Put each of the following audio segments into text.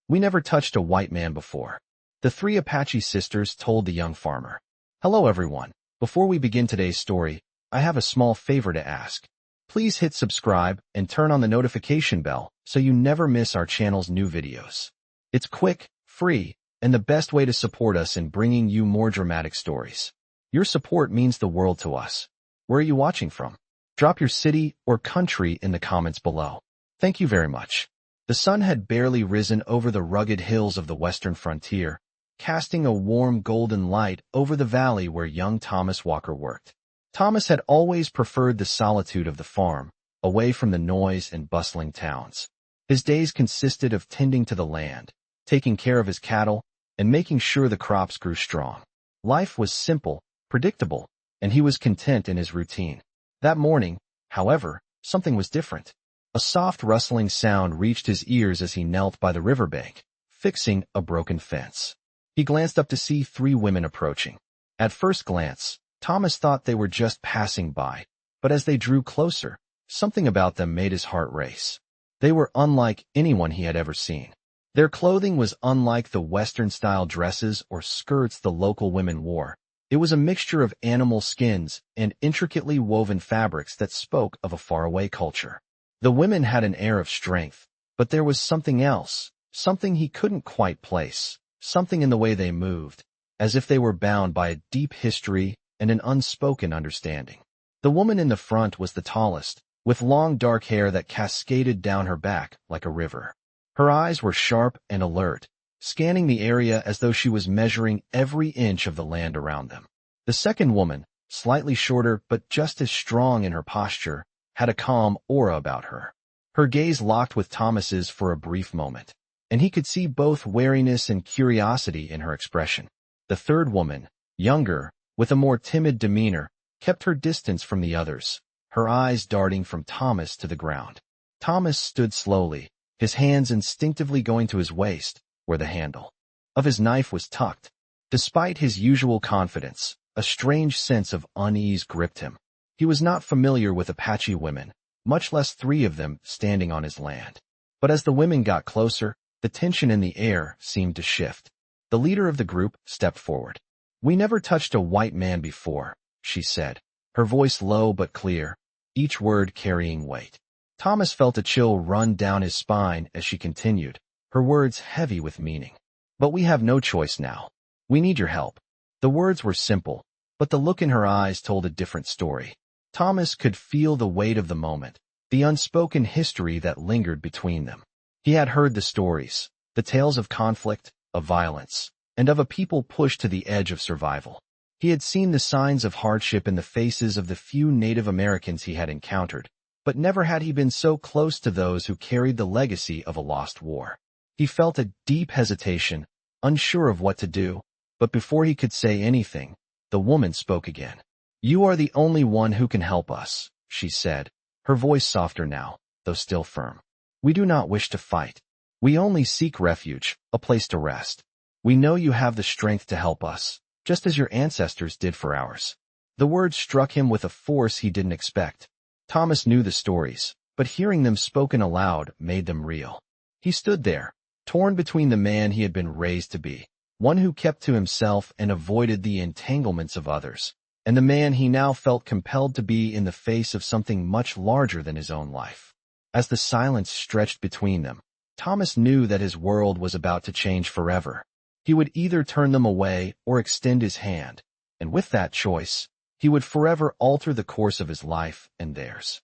We never touched a white man before. The three Apache sisters told the young farmer. Hello everyone. Before we begin today's story, I have a small favor to ask. Please hit subscribe and turn on the notification bell so you never miss our channel's new videos. It's quick, free, and the best way to support us in bringing you more dramatic stories. Your support means the world to us. Where are you watching from? Drop your city or country in the comments below. Thank you very much. The sun had barely risen over the rugged hills of the western frontier, casting a warm golden light over the valley where young Thomas Walker worked. Thomas had always preferred the solitude of the farm, away from the noise and bustling towns. His days consisted of tending to the land, taking care of his cattle, and making sure the crops grew strong. Life was simple, predictable, and he was content in his routine. That morning, however, something was different. A soft rustling sound reached his ears as he knelt by the riverbank, fixing a broken fence. He glanced up to see three women approaching. At first glance, Thomas thought they were just passing by, but as they drew closer, something about them made his heart race. They were unlike anyone he had ever seen. Their clothing was unlike the Western-style dresses or skirts the local women wore. It was a mixture of animal skins and intricately woven fabrics that spoke of a faraway culture. The women had an air of strength, but there was something else, something he couldn't quite place, something in the way they moved, as if they were bound by a deep history and an unspoken understanding. The woman in the front was the tallest, with long dark hair that cascaded down her back like a river. Her eyes were sharp and alert, scanning the area as though she was measuring every inch of the land around them. The second woman, slightly shorter but just as strong in her posture, had a calm aura about her. Her gaze locked with Thomas's for a brief moment, and he could see both wariness and curiosity in her expression. The third woman, younger, with a more timid demeanor, kept her distance from the others, her eyes darting from Thomas to the ground. Thomas stood slowly, his hands instinctively going to his waist, where the handle of his knife was tucked. Despite his usual confidence, a strange sense of unease gripped him. He was not familiar with Apache women, much less three of them standing on his land. But as the women got closer, the tension in the air seemed to shift. The leader of the group stepped forward. "We never touched a white man before," she said, her voice low but clear, each word carrying weight. Thomas felt a chill run down his spine as she continued, her words heavy with meaning. "But we have no choice now. We need your help." The words were simple, but the look in her eyes told a different story. Thomas could feel the weight of the moment, the unspoken history that lingered between them. He had heard the stories, the tales of conflict, of violence, and of a people pushed to the edge of survival. He had seen the signs of hardship in the faces of the few Native Americans he had encountered, but never had he been so close to those who carried the legacy of a lost war. He felt a deep hesitation, unsure of what to do, but before he could say anything, the woman spoke again. "You are the only one who can help us," she said, her voice softer now, though still firm. "We do not wish to fight. We only seek refuge, a place to rest. We know you have the strength to help us, just as your ancestors did for ours." The words struck him with a force he didn't expect. Thomas knew the stories, but hearing them spoken aloud made them real. He stood there, torn between the man he had been raised to be, one who kept to himself and avoided the entanglements of others, and the man he now felt compelled to be in the face of something much larger than his own life. As the silence stretched between them, Thomas knew that his world was about to change forever. He would either turn them away or extend his hand, and with that choice, he would forever alter the course of his life and theirs.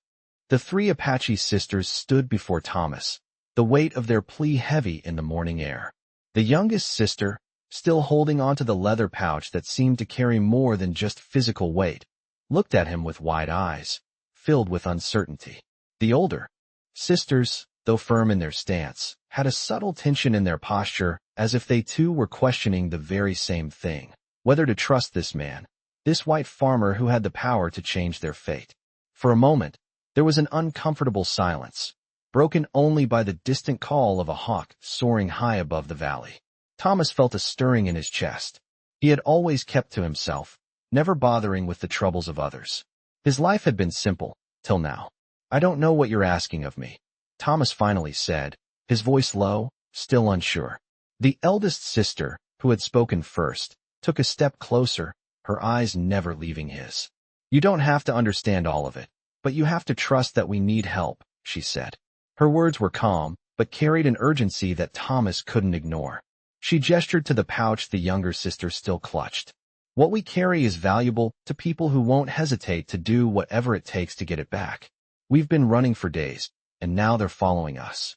The three Apache sisters stood before Thomas, the weight of their plea heavy in the morning air. The youngest sister, still holding onto the leather pouch that seemed to carry more than just physical weight, looked at him with wide eyes, filled with uncertainty. The older sisters, though firm in their stance, had a subtle tension in their posture, as if they too were questioning the very same thing, whether to trust this man, this white farmer who had the power to change their fate. For a moment, there was an uncomfortable silence, broken only by the distant call of a hawk soaring high above the valley. Thomas felt a stirring in his chest. He had always kept to himself, never bothering with the troubles of others. His life had been simple, till now. "I don't know what you're asking of me," Thomas finally said, his voice low, still unsure. The eldest sister, who had spoken first, took a step closer, her eyes never leaving his. "You don't have to understand all of it, but you have to trust that we need help," she said. Her words were calm, but carried an urgency that Thomas couldn't ignore. She gestured to the pouch the younger sister still clutched. "What we carry is valuable to people who won't hesitate to do whatever it takes to get it back. We've been running for days, and now they're following us."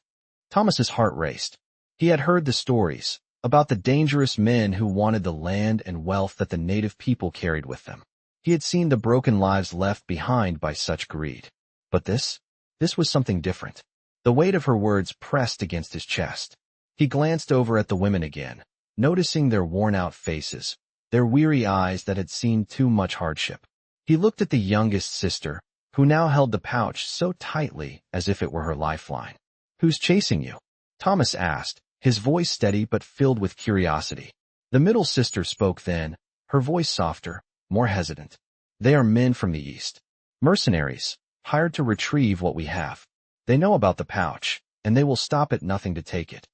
Thomas's heart raced. He had heard the stories about the dangerous men who wanted the land and wealth that the native people carried with them. He had seen the broken lives left behind by such greed. But this was something different. The weight of her words pressed against his chest. He glanced over at the women again, noticing their worn-out faces, their weary eyes that had seen too much hardship. He looked at the youngest sister, who now held the pouch so tightly as if it were her lifeline. "Who's chasing you?" Thomas asked, his voice steady but filled with curiosity. The middle sister spoke then, her voice softer, more hesitant. "They are men from the east. Mercenaries, hired to retrieve what we have. They know about the pouch, and they will stop at nothing to take it."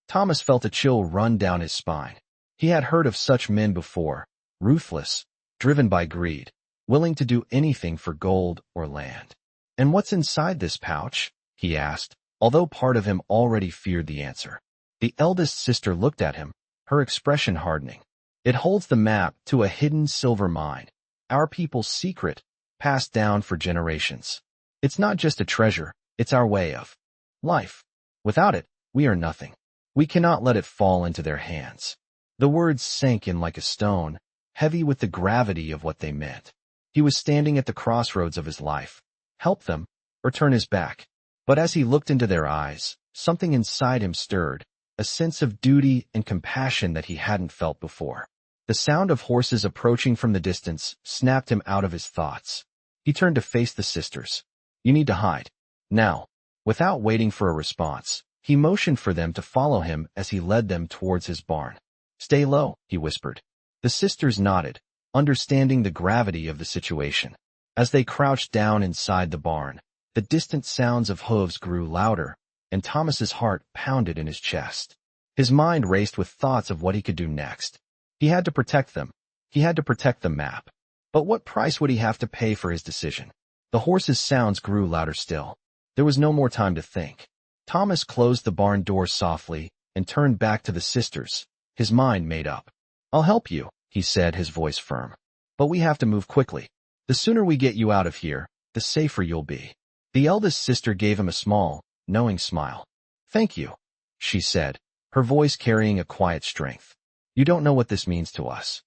Thomas felt a chill run down his spine. He had heard of such men before, ruthless, driven by greed, willing to do anything for gold or land. "And what's inside this pouch?" he asked, although part of him already feared the answer. The eldest sister looked at him, her expression hardening. "It holds the map to a hidden silver mine, our people's secret, passed down for generations. It's not just a treasure, it's our way of life. Without it, we are nothing. We cannot let it fall into their hands." The words sank in like a stone, heavy with the gravity of what they meant. He was standing at the crossroads of his life. Help them, or turn his back. But as he looked into their eyes, something inside him stirred, a sense of duty and compassion that he hadn't felt before. The sound of horses approaching from the distance snapped him out of his thoughts. He turned to face the sisters. "You need to hide. Now." Without waiting for a response, he motioned for them to follow him as he led them towards his barn. "Stay low," he whispered. The sisters nodded, understanding the gravity of the situation. As they crouched down inside the barn, the distant sounds of hooves grew louder, and Thomas's heart pounded in his chest. His mind raced with thoughts of what he could do next. He had to protect them. He had to protect the map. But what price would he have to pay for his decision? The horses' sounds grew louder still. There was no more time to think. Thomas closed the barn door softly and turned back to the sisters, his mind made up. "I'll help you," he said, his voice firm. "But we have to move quickly. The sooner we get you out of here, the safer you'll be." The eldest sister gave him a small, knowing smile. "Thank you," she said, her voice carrying a quiet strength. "You don't know what this means to us."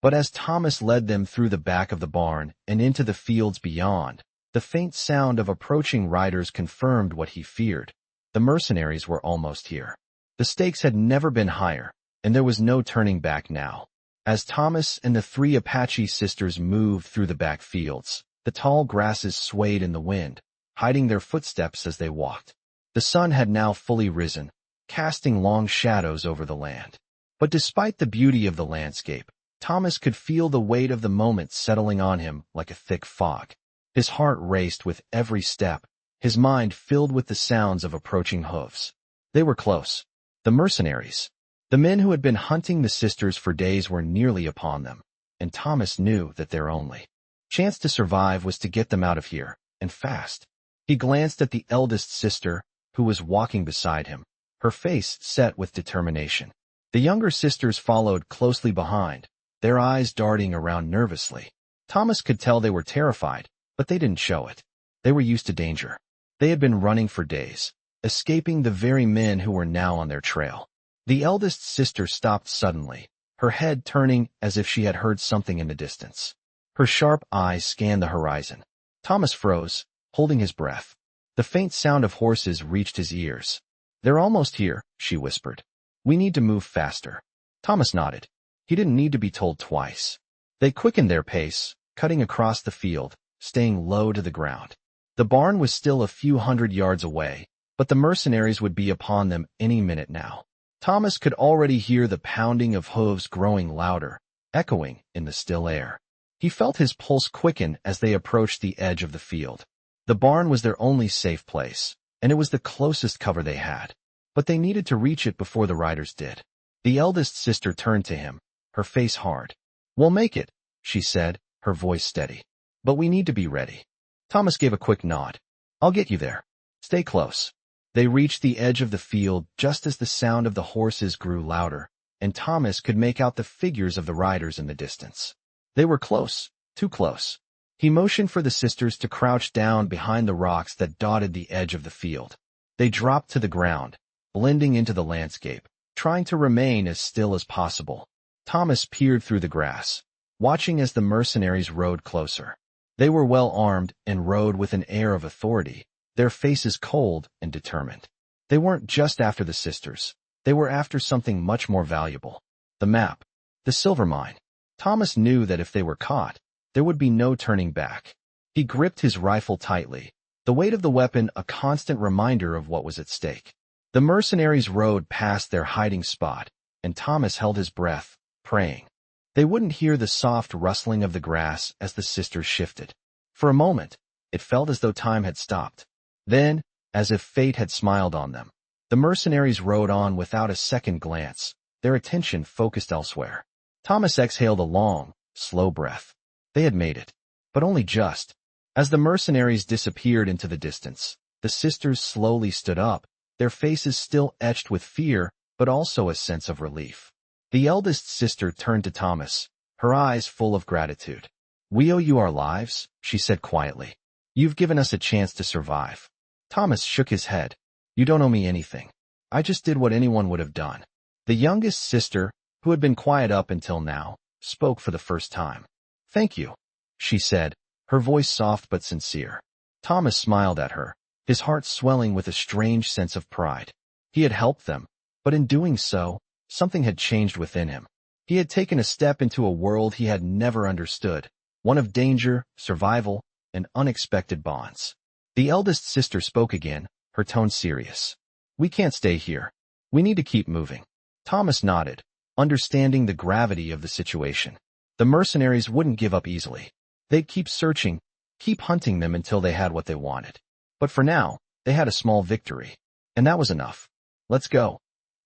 But as Thomas led them through the back of the barn and into the fields beyond, the faint sound of approaching riders confirmed what he feared. The mercenaries were almost here. The stakes had never been higher, and there was no turning back now. As Thomas and the three Apache sisters moved through the back fields, the tall grasses swayed in the wind, hiding their footsteps as they walked. The sun had now fully risen, casting long shadows over the land. But despite the beauty of the landscape, Thomas could feel the weight of the moment settling on him like a thick fog. His heart raced with every step, his mind filled with the sounds of approaching hooves. They were close. The mercenaries. The men who had been hunting the sisters for days were nearly upon them, and Thomas knew that their only chance to survive was to get them out of here, and fast. He glanced at the eldest sister, who was walking beside him, her face set with determination. The younger sisters followed closely behind, their eyes darting around nervously. Thomas could tell they were terrified, but they didn't show it. They were used to danger. They had been running for days, escaping the very men who were now on their trail. The eldest sister stopped suddenly, her head turning as if she had heard something in the distance. Her sharp eyes scanned the horizon. Thomas froze, holding his breath. The faint sound of horses reached his ears. "They're almost here," she whispered. "We need to move faster." Thomas nodded. He didn't need to be told twice. They quickened their pace, cutting across the field, staying low to the ground. The barn was still a few hundred yards away, but the mercenaries would be upon them any minute now. Thomas could already hear the pounding of hooves growing louder, echoing in the still air. He felt his pulse quicken as they approached the edge of the field. The barn was their only safe place, and it was the closest cover they had. but they needed to reach it before the riders did. The eldest sister turned to him, her face hard. "We'll make it," she said, her voice steady. "But we need to be ready." Thomas gave a quick nod. "I'll get you there. Stay close." They reached the edge of the field just as the sound of the horses grew louder, and Thomas could make out the figures of the riders in the distance. They were close, too close. He motioned for the sisters to crouch down behind the rocks that dotted the edge of the field. They dropped to the ground, blending into the landscape, trying to remain as still as possible. Thomas peered through the grass, watching as the mercenaries rode closer. They were well armed and rode with an air of authority, their faces cold and determined. They weren't just after the sisters. They were after something much more valuable. The map. The silver mine. Thomas knew that if they were caught, there would be no turning back. He gripped his rifle tightly, the weight of the weapon a constant reminder of what was at stake. The mercenaries rode past their hiding spot, and Thomas held his breath, praying. They wouldn't hear the soft rustling of the grass as the sisters shifted. For a moment, it felt as though time had stopped. Then, as if fate had smiled on them, the mercenaries rode on without a second glance, their attention focused elsewhere. Thomas exhaled a long, slow breath. They had made it, but only just. As the mercenaries disappeared into the distance, the sisters slowly stood up, their faces still etched with fear, but also a sense of relief. The eldest sister turned to Thomas, her eyes full of gratitude. "We owe you our lives," she said quietly. "You've given us a chance to survive." Thomas shook his head. "You don't owe me anything. I just did what anyone would have done." The youngest sister, who had been quiet up until now, spoke for the first time. "Thank you," she said, her voice soft but sincere. Thomas smiled at her, his heart swelling with a strange sense of pride. He had helped them, but in doing so, something had changed within him. He had taken a step into a world he had never understood, one of danger, survival, and unexpected bonds. The eldest sister spoke again, her tone serious. "We can't stay here. We need to keep moving." Thomas nodded, understanding the gravity of the situation. The mercenaries wouldn't give up easily. They'd keep searching, keep hunting them until they had what they wanted. But for now, they had a small victory. And that was enough. "Let's go,"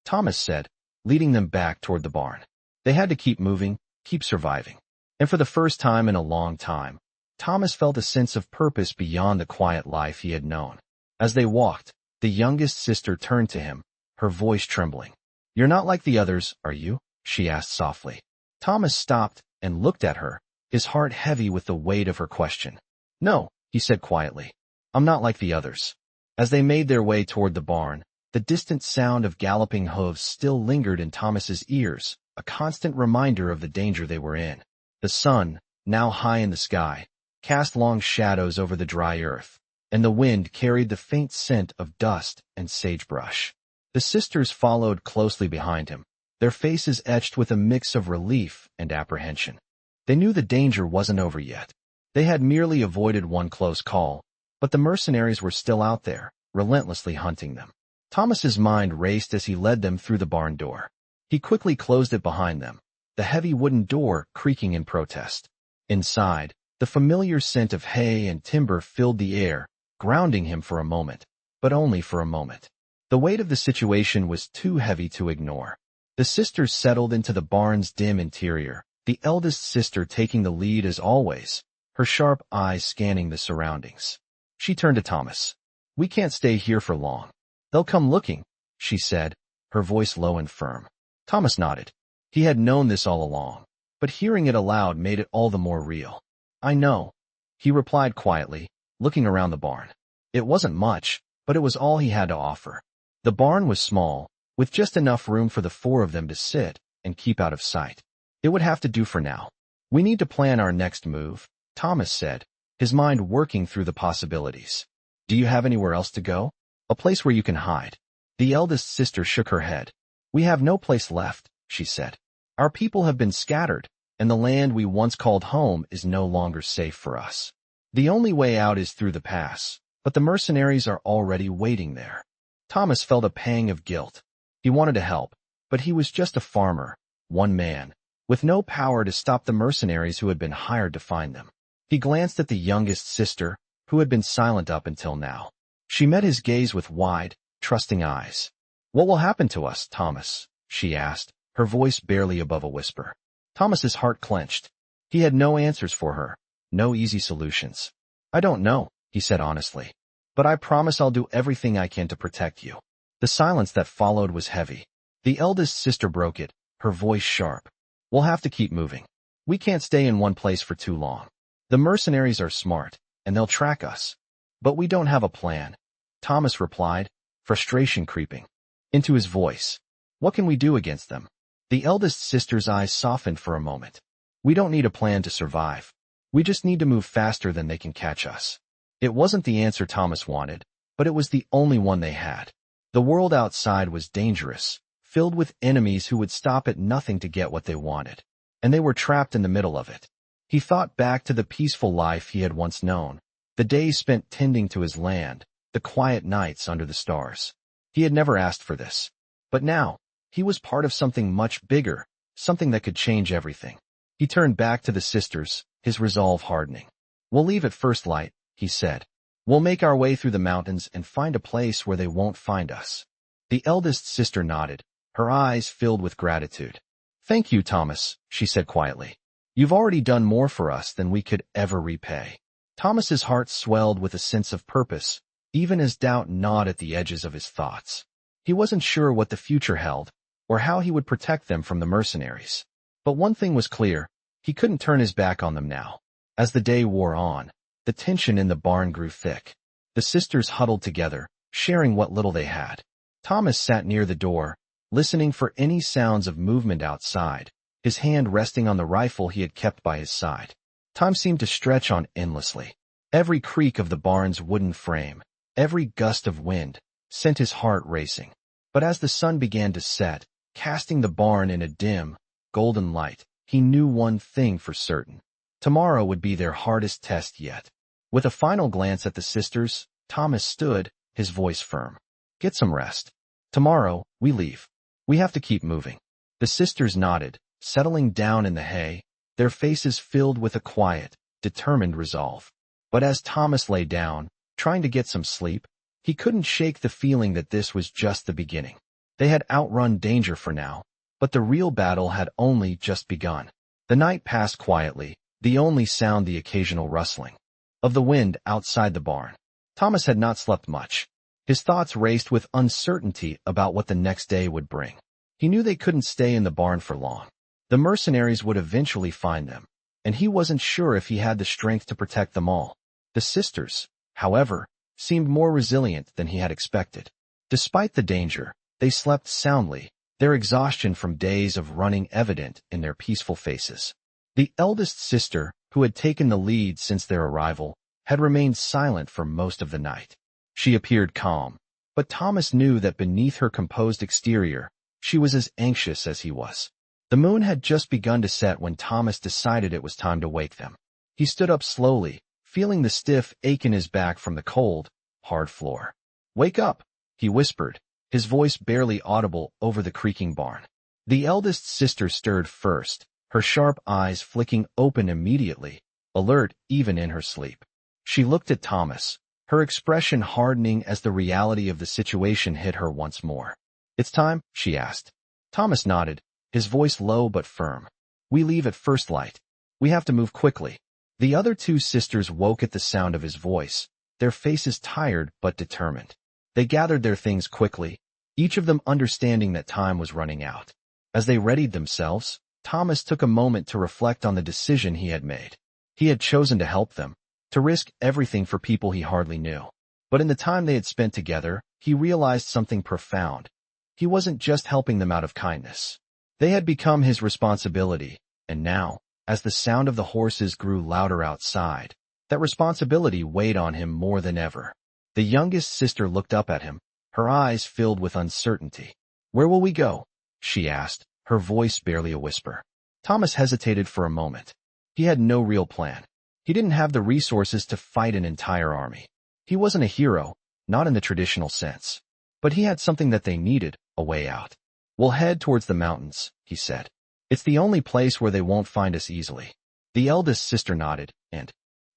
Thomas said, leading them back toward the barn. They had to keep moving, keep surviving. And for the first time in a long time, Thomas felt a sense of purpose beyond the quiet life he had known. As they walked, the youngest sister turned to him, her voice trembling. "You're not like the others, are you?" she asked softly. Thomas stopped and looked at her, his heart heavy with the weight of her question. "No," he said quietly. "I'm not like the others." As they made their way toward the barn, the distant sound of galloping hooves still lingered in Thomas's ears, a constant reminder of the danger they were in. The sun, now high in the sky, cast long shadows over the dry earth, and the wind carried the faint scent of dust and sagebrush. The sisters followed closely behind him, their faces etched with a mix of relief and apprehension. They knew the danger wasn't over yet. They had merely avoided one close call, but the mercenaries were still out there, relentlessly hunting them. Thomas's mind raced as he led them through the barn door. He quickly closed it behind them, the heavy wooden door creaking in protest. Inside, the familiar scent of hay and timber filled the air, grounding him for a moment, but only for a moment. The weight of the situation was too heavy to ignore. The sisters settled into the barn's dim interior, the eldest sister taking the lead as always, her sharp eyes scanning the surroundings. She turned to Thomas. "We can't stay here for long. They'll come looking," she said, her voice low and firm. Thomas nodded. He had known this all along, but hearing it aloud made it all the more real. "I know," he replied quietly, looking around the barn. It wasn't much, but it was all he had to offer. The barn was small, with just enough room for the four of them to sit and keep out of sight. It would have to do for now. "We need to plan our next move," Thomas said, his mind working through the possibilities. "Do you have anywhere else to go? A place where you can hide?" The eldest sister shook her head. "We have no place left," she said. "Our people have been scattered, and the land we once called home is no longer safe for us. The only way out is through the pass, but the mercenaries are already waiting there." Thomas felt a pang of guilt. He wanted to help, but he was just a farmer, one man, with no power to stop the mercenaries who had been hired to find them. He glanced at the youngest sister, who had been silent up until now. She met his gaze with wide, trusting eyes. "What will happen to us, Thomas?" she asked, her voice barely above a whisper. Thomas's heart clenched. He had no answers for her, no easy solutions. "I don't know," he said honestly. "But I promise I'll do everything I can to protect you." The silence that followed was heavy. The eldest sister broke it, her voice sharp. "We'll have to keep moving. We can't stay in one place for too long. The mercenaries are smart, and they'll track us. But we don't have a plan," Thomas replied, frustration creeping into his voice. "What can we do against them?" The eldest sister's eyes softened for a moment. "We don't need a plan to survive. We just need to move faster than they can catch us." It wasn't the answer Thomas wanted, but it was the only one they had. The world outside was dangerous, filled with enemies who would stop at nothing to get what they wanted. And they were trapped in the middle of it. He thought back to the peaceful life he had once known, the days spent tending to his land, the quiet nights under the stars. He had never asked for this. But now, he was part of something much bigger, something that could change everything. He turned back to the sisters, his resolve hardening. "We'll leave at first light," he said. "We'll make our way through the mountains and find a place where they won't find us." The eldest sister nodded, her eyes filled with gratitude. "Thank you, Thomas," she said quietly. "You've already done more for us than we could ever repay." Thomas's heart swelled with a sense of purpose, even as doubt gnawed at the edges of his thoughts. He wasn't sure what the future held, or how he would protect them from the mercenaries. But one thing was clear, he couldn't turn his back on them now. As the day wore on, the tension in the barn grew thick. The sisters huddled together, sharing what little they had. Thomas sat near the door, listening for any sounds of movement outside, his hand resting on the rifle he had kept by his side. Time seemed to stretch on endlessly. Every creak of the barn's wooden frame, every gust of wind, sent his heart racing. But as the sun began to set, casting the barn in a dim, golden light, he knew one thing for certain. Tomorrow would be their hardest test yet. With a final glance at the sisters, Thomas stood, his voice firm. "Get some rest. Tomorrow, we leave. We have to keep moving." The sisters nodded, settling down in the hay, their faces filled with a quiet, determined resolve. But as Thomas lay down, trying to get some sleep, he couldn't shake the feeling that this was just the beginning. They had outrun danger for now, but the real battle had only just begun. The night passed quietly, the only sound the occasional rustling of the wind outside the barn. Thomas had not slept much. His thoughts raced with uncertainty about what the next day would bring. He knew they couldn't stay in the barn for long. The mercenaries would eventually find them, and he wasn't sure if he had the strength to protect them all. The sisters, however, seemed more resilient than he had expected. Despite the danger, they slept soundly, their exhaustion from days of running evident in their peaceful faces. The eldest sister, who had taken the lead since their arrival, had remained silent for most of the night. She appeared calm, but Thomas knew that beneath her composed exterior, she was as anxious as he was. The moon had just begun to set when Thomas decided it was time to wake them. He stood up slowly, feeling the stiff ache in his back from the cold, hard floor. "Wake up," he whispered, his voice barely audible over the creaking barn. The eldest sister stirred first, her sharp eyes flicking open immediately, alert even in her sleep. She looked at Thomas, her expression hardening as the reality of the situation hit her once more. "It's time?" she asked. Thomas nodded, his voice low but firm. "We leave at first light. We have to move quickly." The other two sisters woke at the sound of his voice, their faces tired but determined. They gathered their things quickly, each of them understanding that time was running out. As they readied themselves, Thomas took a moment to reflect on the decision he had made. He had chosen to help them, to risk everything for people he hardly knew. But in the time they had spent together, he realized something profound. He wasn't just helping them out of kindness. They had become his responsibility, and now, as the sound of the horses grew louder outside, that responsibility weighed on him more than ever. The youngest sister looked up at him, her eyes filled with uncertainty. "Where will we go?" she asked, her voice barely a whisper. Thomas hesitated for a moment. He had no real plan. He didn't have the resources to fight an entire army. He wasn't a hero, not in the traditional sense. But he had something that they needed, a way out. "We'll head towards the mountains," he said. "It's the only place where they won't find us easily." The eldest sister nodded, and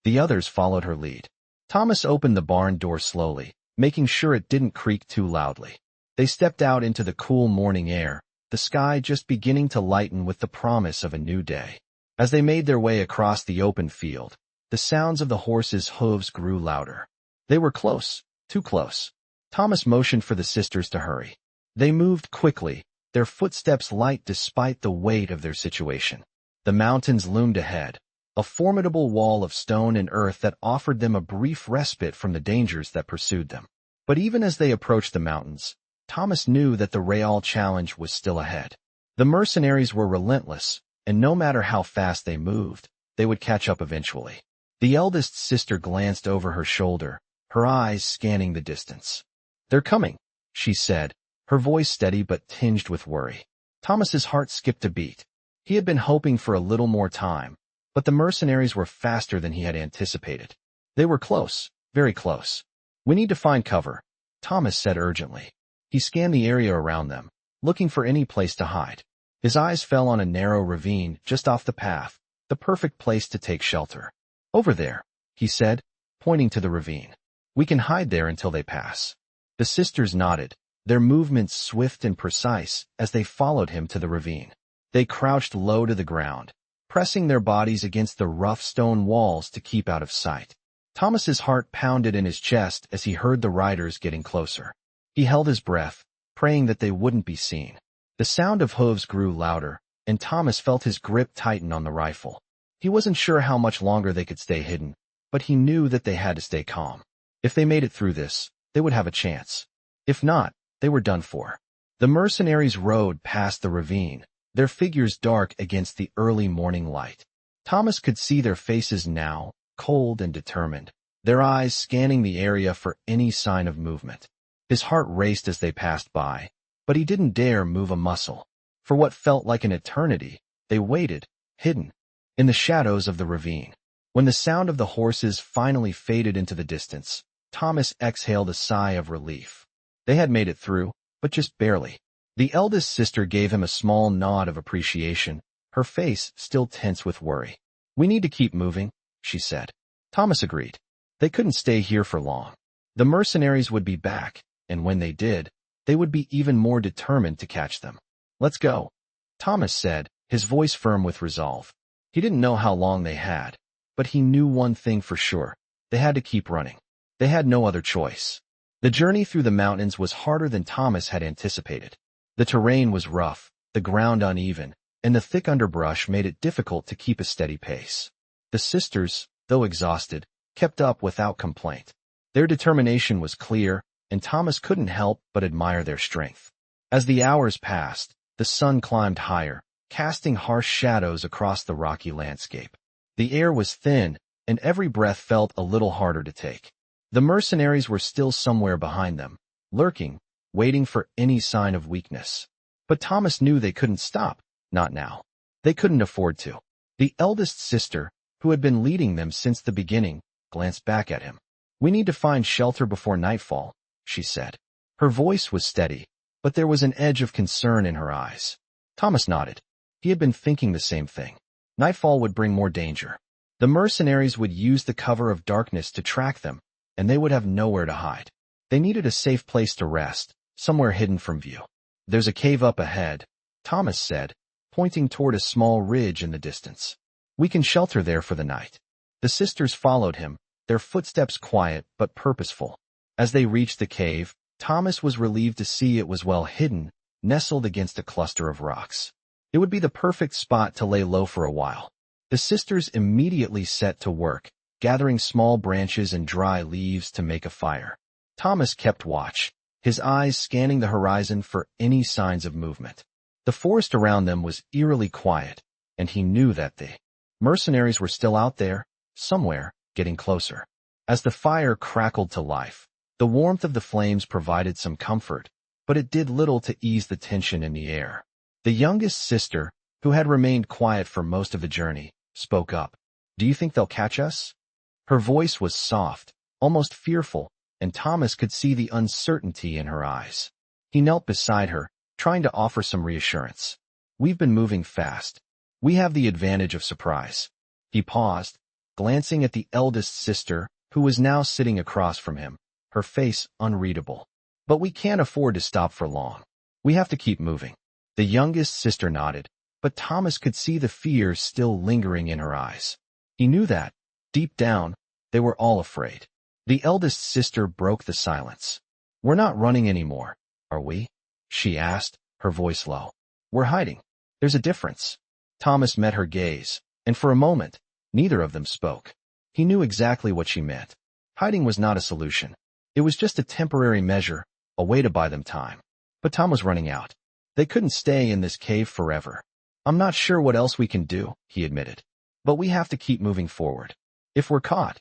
the others followed her lead. Thomas opened the barn door slowly, making sure it didn't creak too loudly. They stepped out into the cool morning air, the sky just beginning to lighten with the promise of a new day. As they made their way across the open field, the sounds of the horses' hooves grew louder. They were close, too close. Thomas motioned for the sisters to hurry. They moved quickly, their footsteps light despite the weight of their situation. The mountains loomed ahead, a formidable wall of stone and earth that offered them a brief respite from the dangers that pursued them. But even as they approached the mountains, Thomas knew that the real challenge was still ahead. The mercenaries were relentless, and no matter how fast they moved, they would catch up eventually. The eldest sister glanced over her shoulder, her eyes scanning the distance. "They're coming," she said, her voice steady but tinged with worry. Thomas's heart skipped a beat. He had been hoping for a little more time, but the mercenaries were faster than he had anticipated. They were close, very close. "We need to find cover," Thomas said urgently. He scanned the area around them, looking for any place to hide. His eyes fell on a narrow ravine just off the path, the perfect place to take shelter. "Over there," he said, pointing to the ravine. "We can hide there until they pass." The sisters nodded, their movements swift and precise as they followed him to the ravine. They crouched low to the ground, pressing their bodies against the rough stone walls to keep out of sight. Thomas's heart pounded in his chest as he heard the riders getting closer. He held his breath, praying that they wouldn't be seen. The sound of hooves grew louder, and Thomas felt his grip tighten on the rifle. He wasn't sure how much longer they could stay hidden, but he knew that they had to stay calm. If they made it through this, they would have a chance. If not, they were done for. The mercenaries rode past the ravine, their figures dark against the early morning light. Thomas could see their faces now, cold and determined, their eyes scanning the area for any sign of movement. His heart raced as they passed by, but he didn't dare move a muscle. For what felt like an eternity, they waited, hidden, in the shadows of the ravine. When the sound of the horses finally faded into the distance, Thomas exhaled a sigh of relief. They had made it through, but just barely. The eldest sister gave him a small nod of appreciation, her face still tense with worry. "We need to keep moving," she said. Thomas agreed. They couldn't stay here for long. The mercenaries would be back, and when they did, they would be even more determined to catch them. "Let's go," Thomas said, his voice firm with resolve. He didn't know how long they had, but he knew one thing for sure. They had to keep running. They had no other choice. The journey through the mountains was harder than Thomas had anticipated. The terrain was rough, the ground uneven, and the thick underbrush made it difficult to keep a steady pace. The sisters, though exhausted, kept up without complaint. Their determination was clear, and Thomas couldn't help but admire their strength. As the hours passed, the sun climbed higher, casting harsh shadows across the rocky landscape. The air was thin, and every breath felt a little harder to take. The mercenaries were still somewhere behind them, lurking, waiting for any sign of weakness. But Thomas knew they couldn't stop, not now. They couldn't afford to. The eldest sister, who had been leading them since the beginning, glanced back at him. "We need to find shelter before nightfall," she said. Her voice was steady, but there was an edge of concern in her eyes. Thomas nodded. He had been thinking the same thing. Nightfall would bring more danger. The mercenaries would use the cover of darkness to track them, and they would have nowhere to hide. They needed a safe place to rest, somewhere hidden from view. "There's a cave up ahead," Thomas said, pointing toward a small ridge in the distance. "We can shelter there for the night." The sisters followed him, their footsteps quiet but purposeful. As they reached the cave, Thomas was relieved to see it was well hidden, nestled against a cluster of rocks. It would be the perfect spot to lay low for a while. The sisters immediately set to work, gathering small branches and dry leaves to make a fire. Thomas kept watch, his eyes scanning the horizon for any signs of movement. The forest around them was eerily quiet, and he knew that the mercenaries were still out there, somewhere, getting closer. As the fire crackled to life, the warmth of the flames provided some comfort, but it did little to ease the tension in the air. The youngest sister, who had remained quiet for most of the journey, spoke up. "Do you think they'll catch us?" Her voice was soft, almost fearful, and Thomas could see the uncertainty in her eyes. He knelt beside her, trying to offer some reassurance. "We've been moving fast. We have the advantage of surprise." He paused, glancing at the eldest sister, who was now sitting across from him, her face unreadable. But we can't afford to stop for long. We have to keep moving. The youngest sister nodded, but Thomas could see the fear still lingering in her eyes. He knew that, deep down, they were all afraid. The eldest sister broke the silence. "We're not running anymore, are we?" she asked, her voice low. "We're hiding. There's a difference." Thomas met her gaze, and for a moment, neither of them spoke. He knew exactly what she meant. Hiding was not a solution. It was just a temporary measure, a way to buy them time. But time was running out. They couldn't stay in this cave forever. "I'm not sure what else we can do," he admitted. "But we have to keep moving forward. If we're caught—"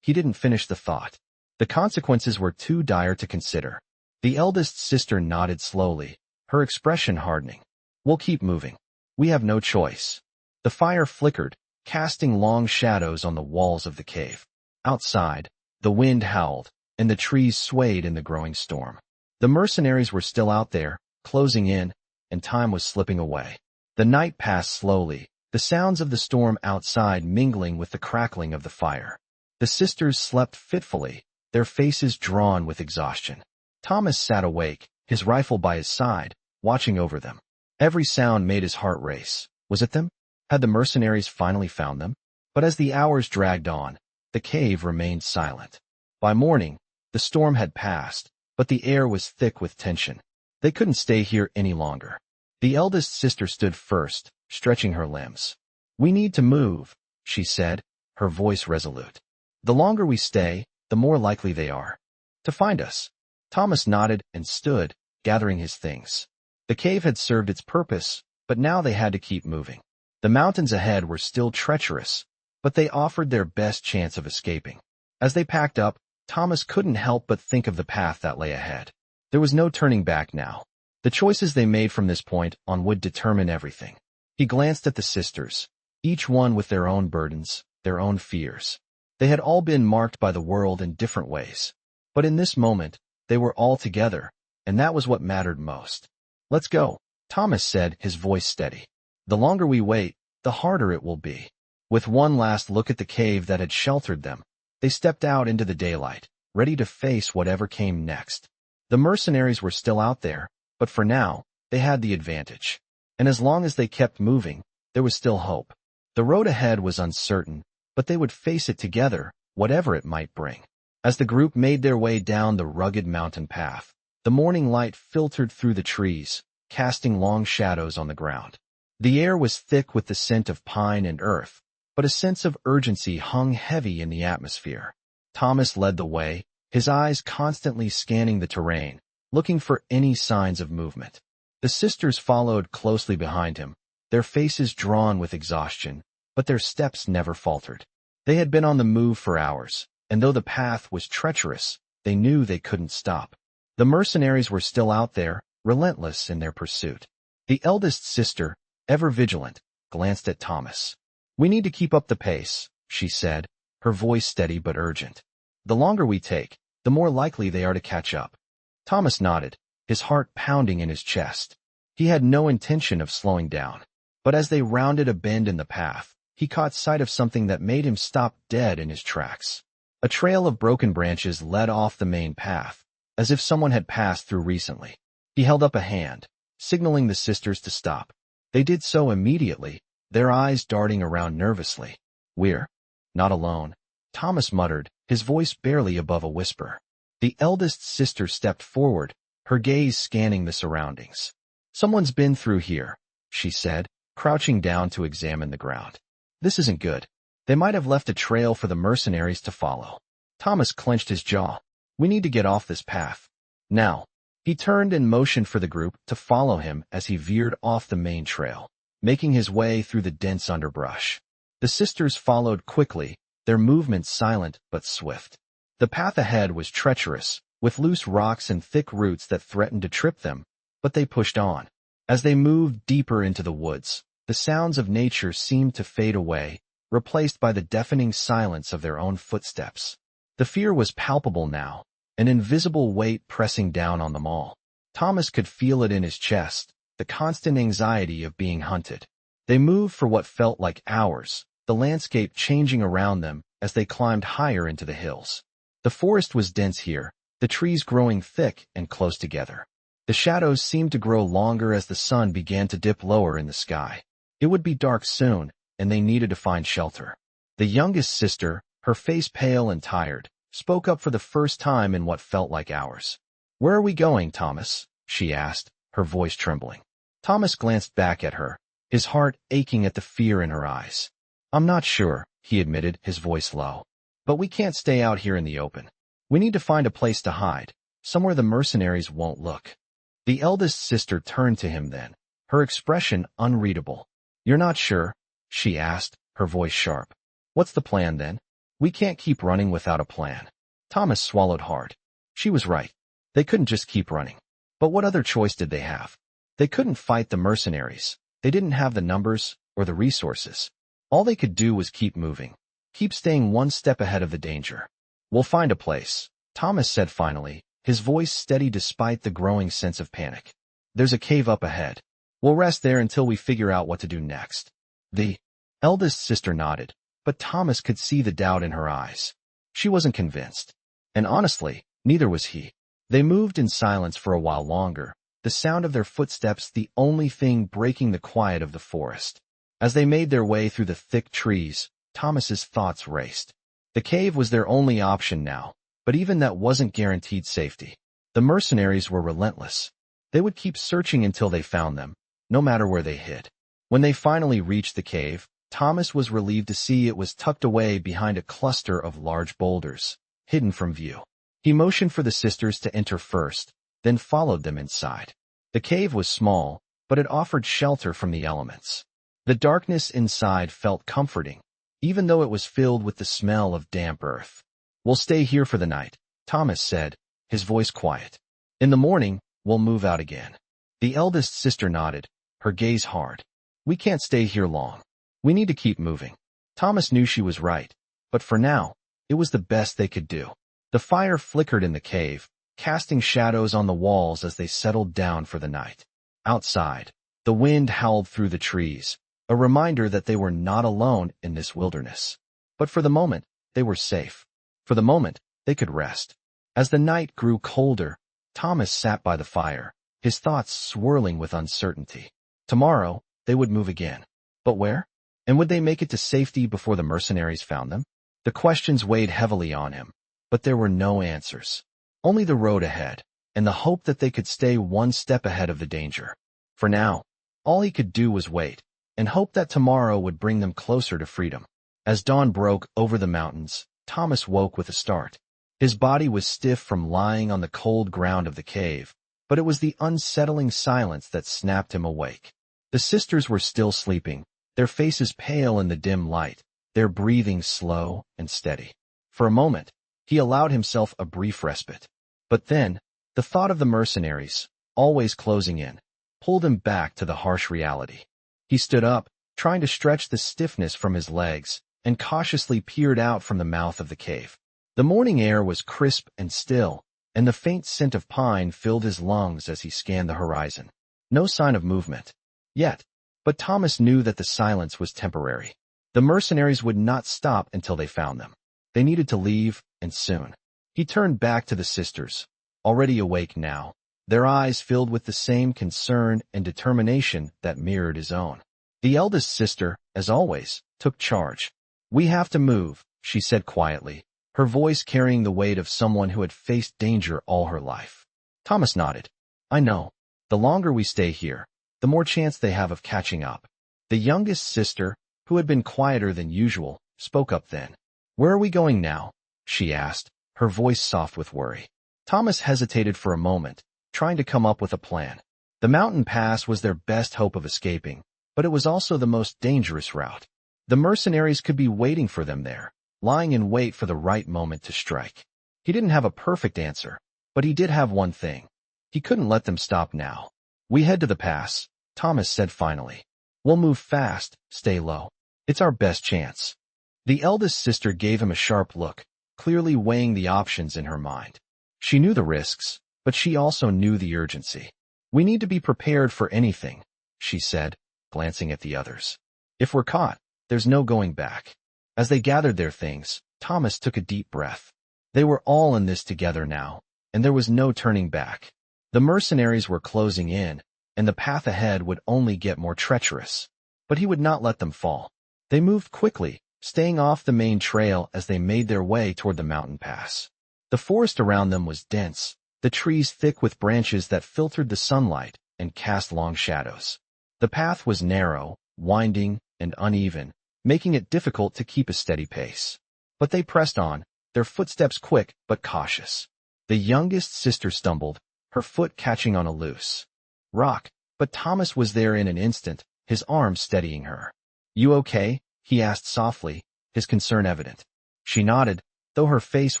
He didn't finish the thought. The consequences were too dire to consider. The eldest sister nodded slowly, her expression hardening. "We'll keep moving. We have no choice." The fire flickered, casting long shadows on the walls of the cave. Outside, the wind howled, and the trees swayed in the growing storm. The mercenaries were still out there, closing in, and time was slipping away. The night passed slowly, the sounds of the storm outside mingling with the crackling of the fire. The sisters slept fitfully, their faces drawn with exhaustion. Thomas sat awake, his rifle by his side, watching over them. Every sound made his heart race. Was it them? Had the mercenaries finally found them? But as the hours dragged on, the cave remained silent. By morning, the storm had passed, but the air was thick with tension. They couldn't stay here any longer. The eldest sister stood first, stretching her limbs. "We need to move," she said, her voice resolute. "The longer we stay, the more likely they are to find us." Thomas nodded and stood, gathering his things. The cave had served its purpose, but now they had to keep moving. The mountains ahead were still treacherous, but they offered their best chance of escaping. As they packed up, Thomas couldn't help but think of the path that lay ahead. There was no turning back now. The choices they made from this point on would determine everything. He glanced at the sisters, each one with their own burdens, their own fears. They had all been marked by the world in different ways. But in this moment, they were all together, and that was what mattered most. "Let's go," Thomas said, his voice steady. "The longer we wait, the harder it will be." With one last look at the cave that had sheltered them, they stepped out into the daylight, ready to face whatever came next. The mercenaries were still out there, but for now, they had the advantage. And as long as they kept moving, there was still hope. The road ahead was uncertain, but they would face it together, whatever it might bring. As the group made their way down the rugged mountain path, the morning light filtered through the trees, casting long shadows on the ground. The air was thick with the scent of pine and earth, but a sense of urgency hung heavy in the atmosphere. Thomas led the way, his eyes constantly scanning the terrain, looking for any signs of movement. The sisters followed closely behind him, their faces drawn with exhaustion, but their steps never faltered. They had been on the move for hours, and though the path was treacherous, they knew they couldn't stop. The mercenaries were still out there, relentless in their pursuit. The eldest sister, ever vigilant, glanced at Thomas. "We need to keep up the pace," she said, her voice steady but urgent. "The longer we take, the more likely they are to catch up." Thomas nodded, his heart pounding in his chest. He had no intention of slowing down. But as they rounded a bend in the path, he caught sight of something that made him stop dead in his tracks. A trail of broken branches led off the main path, as if someone had passed through recently. He held up a hand, signaling the sisters to stop. They did so immediately, their eyes darting around nervously. "We're not alone," Thomas muttered, his voice barely above a whisper. The eldest sister stepped forward, her gaze scanning the surroundings. "Someone's been through here," she said, crouching down to examine the ground. "This isn't good. They might have left a trail for the mercenaries to follow." Thomas clenched his jaw. "We need to get off this path now." He turned and motioned for the group to follow him as he veered off the main trail, making his way through the dense underbrush. The sisters followed quickly, their movements silent but swift. The path ahead was treacherous, with loose rocks and thick roots that threatened to trip them, but they pushed on. As they moved deeper into the woods, the sounds of nature seemed to fade away, replaced by the deafening silence of their own footsteps. The fear was palpable now, an invisible weight pressing down on them all. Thomas could feel it in his chest, the constant anxiety of being hunted. They moved for what felt like hours, the landscape changing around them as they climbed higher into the hills. The forest was dense here, the trees growing thick and close together. The shadows seemed to grow longer as the sun began to dip lower in the sky. It would be dark soon, and they needed to find shelter. The youngest sister, her face pale and tired, spoke up for the first time in what felt like hours. "Where are we going, Thomas?" she asked, her voice trembling. Thomas glanced back at her, his heart aching at the fear in her eyes. "I'm not sure," he admitted, his voice low. "But we can't stay out here in the open. We need to find a place to hide, somewhere the mercenaries won't look." The eldest sister turned to him then, her expression unreadable. "You're not sure?" she asked, her voice sharp. "What's the plan then? We can't keep running without a plan." Thomas swallowed hard. She was right. They couldn't just keep running. But what other choice did they have? They couldn't fight the mercenaries. They didn't have the numbers or the resources. All they could do was keep moving, keep staying one step ahead of the danger. "We'll find a place," Thomas said finally, his voice steady despite the growing sense of panic. "There's a cave up ahead. We'll rest there until we figure out what to do next." The eldest sister nodded, but Thomas could see the doubt in her eyes. She wasn't convinced. And honestly, neither was he. They moved in silence for a while longer, the sound of their footsteps the only thing breaking the quiet of the forest. As they made their way through the thick trees, Thomas's thoughts raced. The cave was their only option now, but even that wasn't guaranteed safety. The mercenaries were relentless. They would keep searching until they found them, no matter where they hid. When they finally reached the cave, Thomas was relieved to see it was tucked away behind a cluster of large boulders, hidden from view. He motioned for the sisters to enter first, then followed them inside. The cave was small, but it offered shelter from the elements. The darkness inside felt comforting, even though it was filled with the smell of damp earth. "We'll stay here for the night," Thomas said, his voice quiet. "In the morning, we'll move out again." The eldest sister nodded, her gaze hard. "We can't stay here long. We need to keep moving." Thomas knew she was right, but for now, it was the best they could do. The fire flickered in the cave, casting shadows on the walls as they settled down for the night. Outside, the wind howled through the trees, a reminder that they were not alone in this wilderness. But for the moment, they were safe. For the moment, they could rest. As the night grew colder, Thomas sat by the fire, his thoughts swirling with uncertainty. Tomorrow, they would move again. But where? And would they make it to safety before the mercenaries found them? The questions weighed heavily on him, but there were no answers. Only the road ahead, and the hope that they could stay one step ahead of the danger. For now, all he could do was wait, and hope that tomorrow would bring them closer to freedom. As dawn broke over the mountains, Thomas woke with a start. His body was stiff from lying on the cold ground of the cave, but it was the unsettling silence that snapped him awake. The sisters were still sleeping, their faces pale in the dim light, their breathing slow and steady. For a moment, he allowed himself a brief respite. But then, the thought of the mercenaries, always closing in, pulled him back to the harsh reality. He stood up, trying to stretch the stiffness from his legs, and cautiously peered out from the mouth of the cave. The morning air was crisp and still, and the faint scent of pine filled his lungs as he scanned the horizon. No sign of movement. Yet, but Thomas knew that the silence was temporary. The mercenaries would not stop until they found them. They needed to leave, and soon. He turned back to the sisters, already awake now, their eyes filled with the same concern and determination that mirrored his own. The eldest sister, as always, took charge. "We have to move," she said quietly, her voice carrying the weight of someone who had faced danger all her life. Thomas nodded. "I know. The longer we stay here, the more chance they have of catching up." The youngest sister, who had been quieter than usual, spoke up then. "Where are we going now?" she asked, her voice soft with worry. Thomas hesitated for a moment, trying to come up with a plan. The mountain pass was their best hope of escaping, but it was also the most dangerous route. The mercenaries could be waiting for them there, lying in wait for the right moment to strike. He didn't have a perfect answer, but he did have one thing. He couldn't let them stop now. "We head to the pass," Thomas said finally. "We'll move fast, stay low. It's our best chance." The eldest sister gave him a sharp look, clearly weighing the options in her mind. She knew the risks, but she also knew the urgency. "We need to be prepared for anything," she said, glancing at the others. "If we're caught, there's no going back." As they gathered their things, Thomas took a deep breath. They were all in this together now, and there was no turning back. The mercenaries were closing in, and the path ahead would only get more treacherous. But he would not let them fall. They moved quickly, staying off the main trail as they made their way toward the mountain pass. The forest around them was dense, the trees thick with branches that filtered the sunlight and cast long shadows. The path was narrow, winding, and uneven, making it difficult to keep a steady pace. But they pressed on, their footsteps quick but cautious. The youngest sister stumbled, her foot catching on a loose rock, but Thomas was there in an instant, his arm steadying her. "You okay?" he asked softly, his concern evident. She nodded, though her face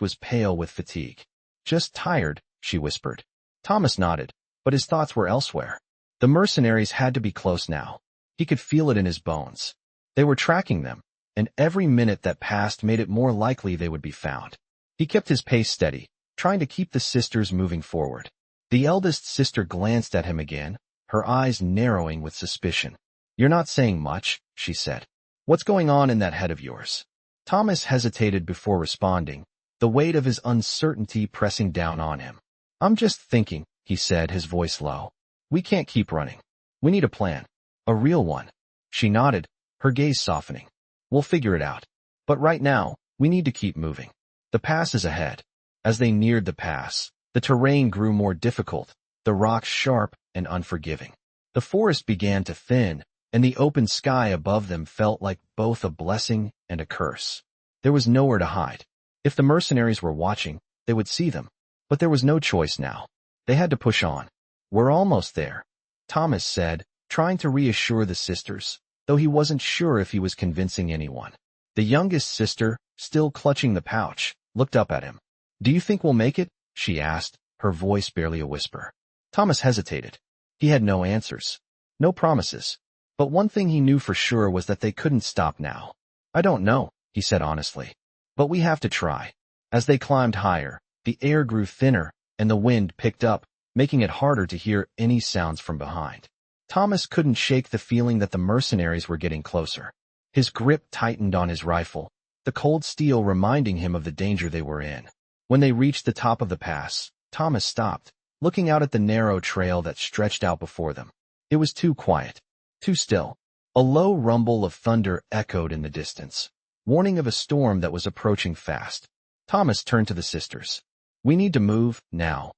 was pale with fatigue. "Just tired," she whispered. Thomas nodded, but his thoughts were elsewhere. The mercenaries had to be close now. He could feel it in his bones. They were tracking them, and every minute that passed made it more likely they would be found. He kept his pace steady, trying to keep the sisters moving forward. The eldest sister glanced at him again, her eyes narrowing with suspicion. "You're not saying much," she said. "What's going on in that head of yours?" Thomas hesitated before responding, the weight of his uncertainty pressing down on him. "I'm just thinking," he said, his voice low. "We can't keep running. We need a plan. A real one." She nodded, her gaze softening. "We'll figure it out. But right now, we need to keep moving. The pass is ahead." As they neared the pass, the terrain grew more difficult, the rocks sharp and unforgiving. The forest began to thin, and the open sky above them felt like both a blessing and a curse. There was nowhere to hide. If the mercenaries were watching, they would see them. But there was no choice now. They had to push on. "We're almost there," Thomas said, trying to reassure the sisters, though he wasn't sure if he was convincing anyone. The youngest sister, still clutching the pouch, looked up at him. "Do you think we'll make it?" she asked, her voice barely a whisper. Thomas hesitated. He had no answers, no promises. But one thing he knew for sure was that they couldn't stop now. "I don't know," he said honestly. "But we have to try." As they climbed higher, the air grew thinner, and the wind picked up, making it harder to hear any sounds from behind. Thomas couldn't shake the feeling that the mercenaries were getting closer. His grip tightened on his rifle, the cold steel reminding him of the danger they were in. When they reached the top of the pass, Thomas stopped, looking out at the narrow trail that stretched out before them. It was too quiet, too still. A low rumble of thunder echoed in the distance, warning of a storm that was approaching fast. Thomas turned to the sisters. "We need to move, now,"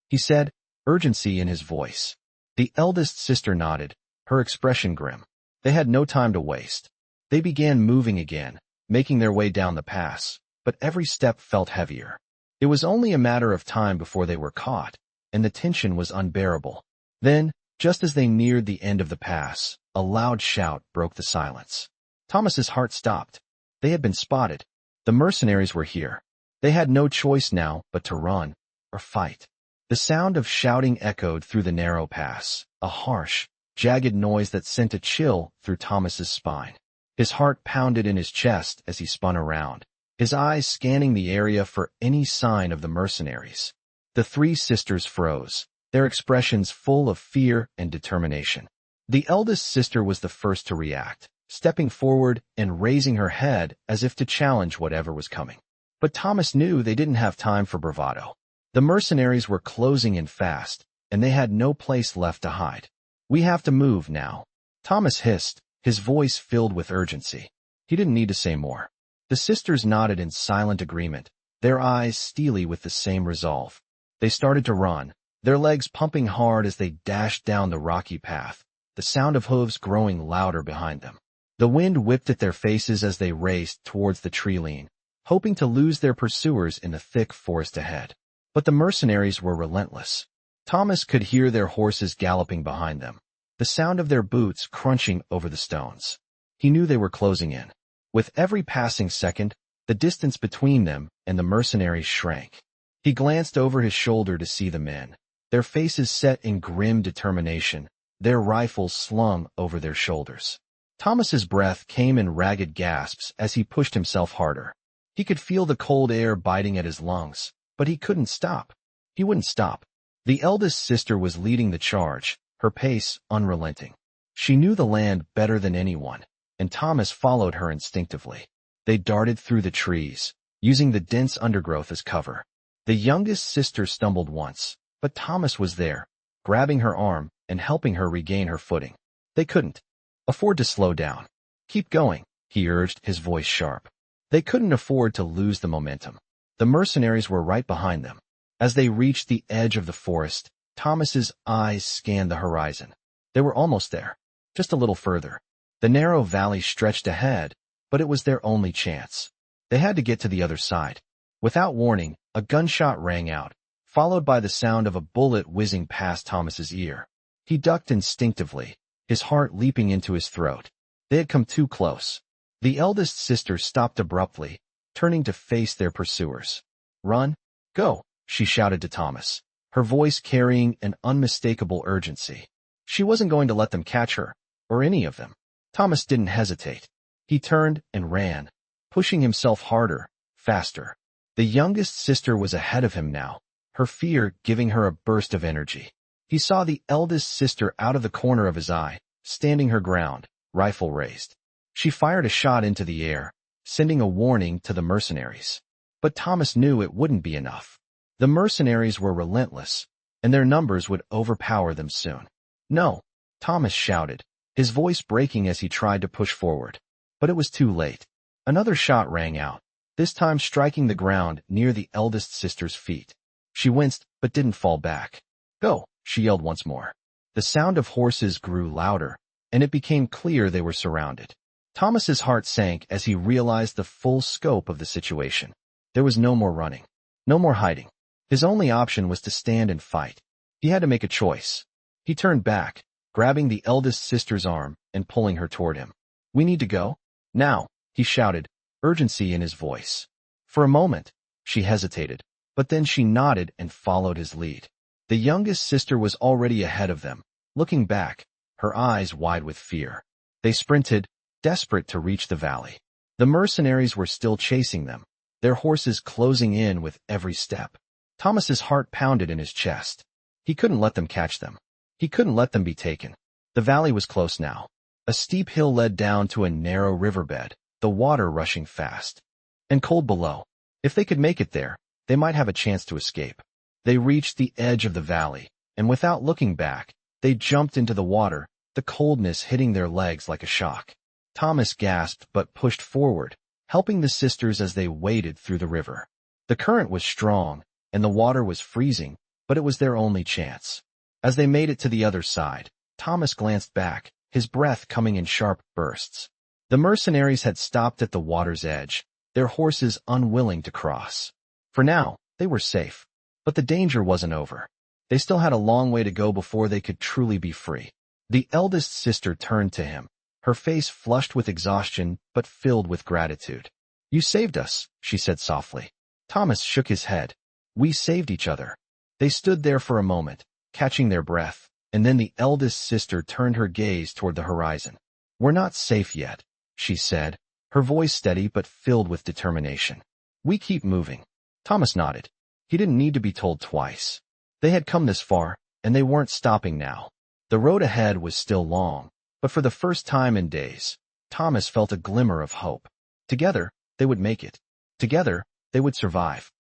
he said, urgency in his voice. The eldest sister nodded, her expression grim. They had no time to waste. They began moving again, making their way down the pass, but every step felt heavier. It was only a matter of time before they were caught, and the tension was unbearable. Then, just as they neared the end of the pass, a loud shout broke the silence. Thomas's heart stopped. They had been spotted. The mercenaries were here. They had no choice now but to run or fight. The sound of shouting echoed through the narrow pass, a harsh, jagged noise that sent a chill through Thomas's spine. His heart pounded in his chest as he spun around, his eyes scanning the area for any sign of the mercenaries. The three sisters froze, their expressions full of fear and determination. The eldest sister was the first to react, stepping forward and raising her head as if to challenge whatever was coming. But Thomas knew they didn't have time for bravado. The mercenaries were closing in fast, and they had no place left to hide. "We have to move now," Thomas hissed, his voice filled with urgency. He didn't need to say more. The sisters nodded in silent agreement, their eyes steely with the same resolve. They started to run, their legs pumping hard as they dashed down the rocky path, the sound of hooves growing louder behind them. The wind whipped at their faces as they raced towards the tree line, hoping to lose their pursuers in the thick forest ahead. But the mercenaries were relentless. Thomas could hear their horses galloping behind them, the sound of their boots crunching over the stones. He knew they were closing in. With every passing second, the distance between them and the mercenaries shrank. He glanced over his shoulder to see the men, their faces set in grim determination, their rifles slung over their shoulders. Thomas's breath came in ragged gasps as he pushed himself harder. He could feel the cold air biting at his lungs, but he couldn't stop. He wouldn't stop. The eldest sister was leading the charge, her pace unrelenting. She knew the land better than anyone, and Thomas followed her instinctively. They darted through the trees, using the dense undergrowth as cover. The youngest sister stumbled once, but Thomas was there, grabbing her arm and helping her regain her footing. They couldn't afford to slow down. Keep going, he urged, his voice sharp. They couldn't afford to lose the momentum. The mercenaries were right behind them. As they reached the edge of the forest, Thomas's eyes scanned the horizon. They were almost there, just a little further. The narrow valley stretched ahead, but it was their only chance. They had to get to the other side. Without warning, a gunshot rang out, followed by the sound of a bullet whizzing past Thomas's ear. He ducked instinctively, his heart leaping into his throat. They had come too close. The eldest sister stopped abruptly, turning to face their pursuers. "Run! Go!" she shouted to Thomas, her voice carrying an unmistakable urgency. She wasn't going to let them catch her, or any of them. Thomas didn't hesitate. He turned and ran, pushing himself harder, faster. The youngest sister was ahead of him now, her fear giving her a burst of energy. He saw the eldest sister out of the corner of his eye, standing her ground, rifle raised. She fired a shot into the air, sending a warning to the mercenaries. But Thomas knew it wouldn't be enough. The mercenaries were relentless, and their numbers would overpower them soon. "No," Thomas shouted, his voice breaking as he tried to push forward. But it was too late. Another shot rang out, this time striking the ground near the eldest sister's feet. She winced, but didn't fall back. "Go," she yelled once more. The sound of horses grew louder, and it became clear they were surrounded. Thomas's heart sank as he realized the full scope of the situation. There was no more running, no more hiding. His only option was to stand and fight. He had to make a choice. He turned back, grabbing the eldest sister's arm and pulling her toward him. "We need to go? Now," he shouted, urgency in his voice. For a moment, she hesitated, but then she nodded and followed his lead. The youngest sister was already ahead of them, looking back, her eyes wide with fear. They sprinted, desperate to reach the valley. The mercenaries were still chasing them, their horses closing in with every step. Thomas's heart pounded in his chest. He couldn't let them catch them. He couldn't let them be taken. The valley was close now. A steep hill led down to a narrow riverbed, the water rushing fast. And cold below. If they could make it there, they might have a chance to escape. They reached the edge of the valley, and without looking back, they jumped into the water, the coldness hitting their legs like a shock. Thomas gasped but pushed forward, helping the sisters as they waded through the river. The current was strong, and the water was freezing, but it was their only chance. As they made it to the other side, Thomas glanced back, his breath coming in sharp bursts. The mercenaries had stopped at the water's edge, their horses unwilling to cross. For now, they were safe. But the danger wasn't over. They still had a long way to go before they could truly be free. The eldest sister turned to him, her face flushed with exhaustion but filled with gratitude. "You saved us," she said softly. Thomas shook his head. "We saved each other." They stood there for a moment, catching their breath, and then the eldest sister turned her gaze toward the horizon. "We're not safe yet," she said, her voice steady but filled with determination. "We keep moving." Thomas nodded. He didn't need to be told twice. They had come this far, and they weren't stopping now. The road ahead was still long, but for the first time in days, Thomas felt a glimmer of hope. Together, they would make it. Together, they would survive.